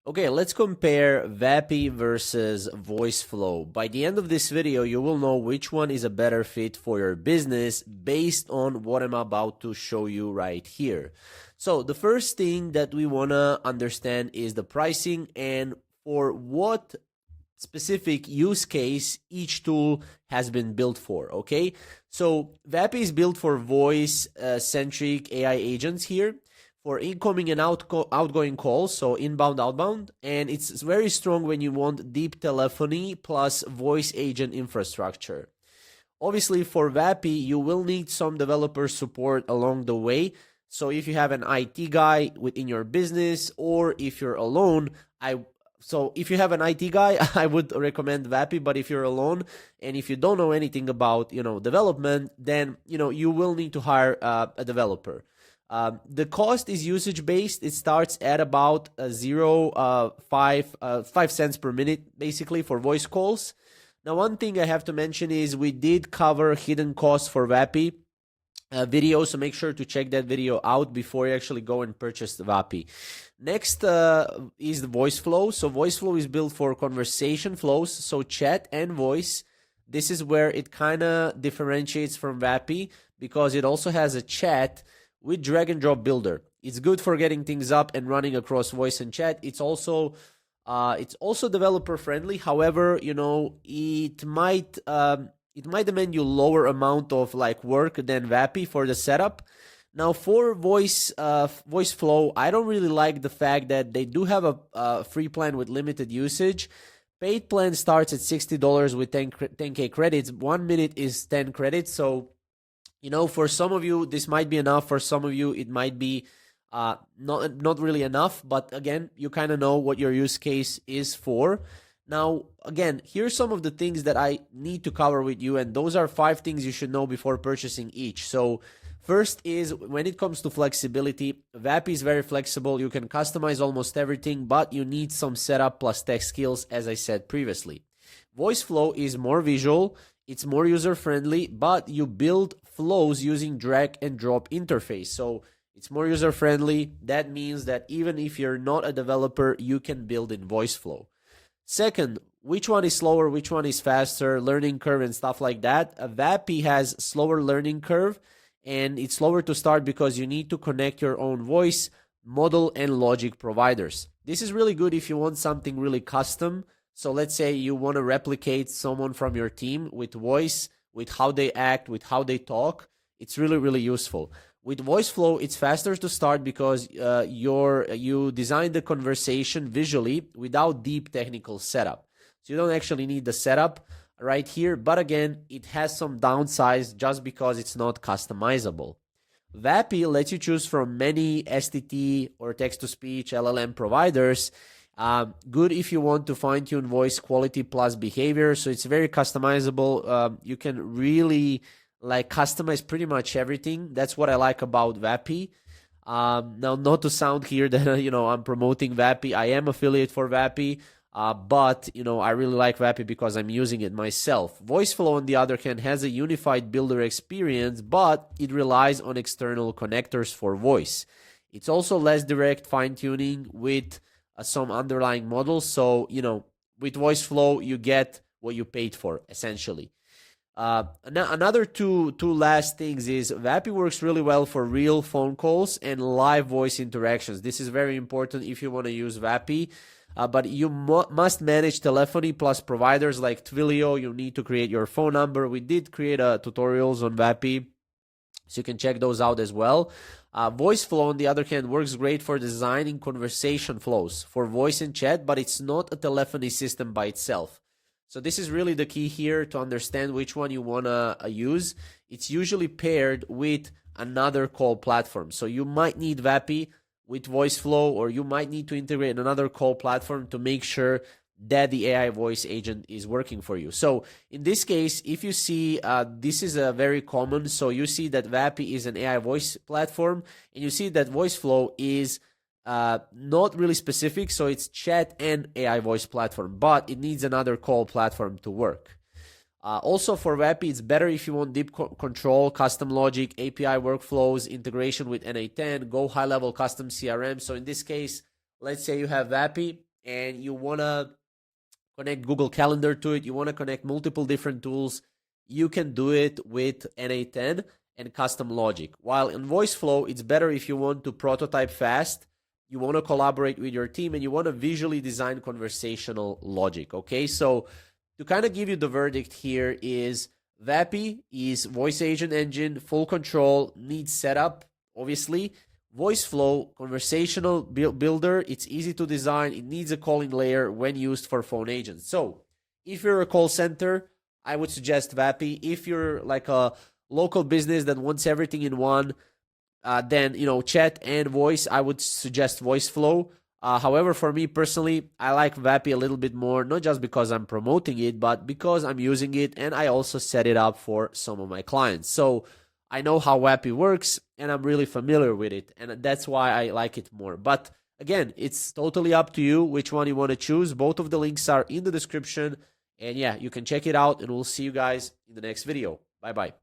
Okay, let's compare VAPI versus VoiceFlow. By the end of this video, you will know which one is a better fit for your business based on what I'm about to show you right here. So the first thing that we want to understand is the pricing and for what specific use case each tool has been built for, okay? So VAPI is built for voice-centric AI agents here, for incoming and outgoing calls, so inbound, outbound, and it's very strong when you want deep telephony plus voice agent infrastructure. Obviously, for VAPI, you will need some developer support along the way. So if you have an IT guy within your business, or if you're alone, if you have an IT guy, I would recommend VAPI, but if you're alone and if you don't know anything about, development, then, you will need to hire a developer. The cost is usage based. It starts at about 5 cents per minute, basically, for voice calls. Now, one thing I have to mention is we did cover hidden costs for VAPI video, so make sure to check that video out before you actually go and purchase the VAPI. Next is the VoiceFlow. So VoiceFlow is built for conversation flows, so chat and voice. This is where it kind of differentiates from VAPI because it also has a chat with drag and drop builder. It's good for getting things up and running across voice and chat. It's also developer friendly. However, it might demand you lower amount of work than VAPI for the setup. Now for VoiceFlow, I don't really like the fact that they do have a free plan with limited usage. Paid plan starts at $60 with 10K credits. 1 minute is 10 credits. So for some of you, this might be enough. For some of you, it might be not really enough. But again, you kind of know what your use case is for. Now, again, here's some of the things that I need to cover with you. And those are 5 things you should know before purchasing each. So first is when it comes to flexibility, VAPI is very flexible. You can customize almost everything, but you need some setup plus tech skills, as I said previously. VoiceFlow is more visual. It's more user-friendly, but you build flows using drag and drop interface. So it's more user-friendly. That means that even if you're not a developer, you can build in VoiceFlow. Second, which one is slower, which one is faster, learning curve and stuff like that. A VAPI has slower learning curve, and it's slower to start because you need to connect your own voice, model, and logic providers. This is really good if you want something really custom. So let's say you want to replicate someone from your team with voice, with how they act, with how they talk. It's really, really useful. With VoiceFlow, it's faster to start because you design the conversation visually without deep technical setup. So you don't actually need the setup right here. But again, it has some downsides just because it's not customizable. VAPI lets you choose from many STT or text-to-speech LLM providers. Good if you want to fine-tune voice quality plus behavior. So it's very customizable. You can really customize pretty much everything. That's what I like about VAPI. Now, not to sound here that I'm promoting VAPI. I am affiliate for VAPI, but I really like VAPI because I'm using it myself. VoiceFlow, on the other hand, has a unified builder experience, but it relies on external connectors for voice. It's also less direct fine-tuning with some underlying models. So, with VoiceFlow, you get what you paid for, essentially. Another two last things is VAPI works really well for real phone calls and live voice interactions. This is very important if you want to use VAPI, but you must manage telephony plus providers like Twilio. You need to create your phone number. We did create tutorials on VAPI, so you can check those out as well. VoiceFlow, on the other hand, works great for designing conversation flows for voice and chat, but it's not a telephony system by itself. So this is really the key here to understand which one you want to use. It's usually paired with another call platform. So you might need VAPI with VoiceFlow, or you might need to integrate another call platform to make sure that the AI voice agent is working for you. So in this case, if you see, this is a very common. So you see that VAPI is an AI voice platform, and you see that VoiceFlow is not really specific. So it's chat and AI voice platform, but it needs another call platform to work. Also for VAPI, it's better if you want deep control, custom logic, API workflows, integration with NA10, go high-level custom CRM. So in this case, let's say you have VAPI and you want to connect Google Calendar to it, you want to connect multiple different tools, you can do it with NA10 and custom logic. While in VoiceFlow, it's better if you want to prototype fast, you want to collaborate with your team, and you want to visually design conversational logic, okay? So to kind of give you the verdict here is VAPI is voice agent engine, full control, needs setup, obviously. VoiceFlow, conversational builder, it's easy to design, it needs a calling layer when used for phone agents. So if you're a call center, I would suggest VAPI. If you're like a local business that wants everything in one, then, you know, chat and voice, I would suggest VoiceFlow. However, for me personally, I like VAPI a little bit more, not just because I'm promoting it, but because I'm using it and I also set it up for some of my clients. So I know how VAPI works and I'm really familiar with it, and that's why I like it more. But again, it's totally up to you which one you want to choose. Both of the links are in the description, and yeah, you can check it out, and we'll see you guys in the next video. Bye bye.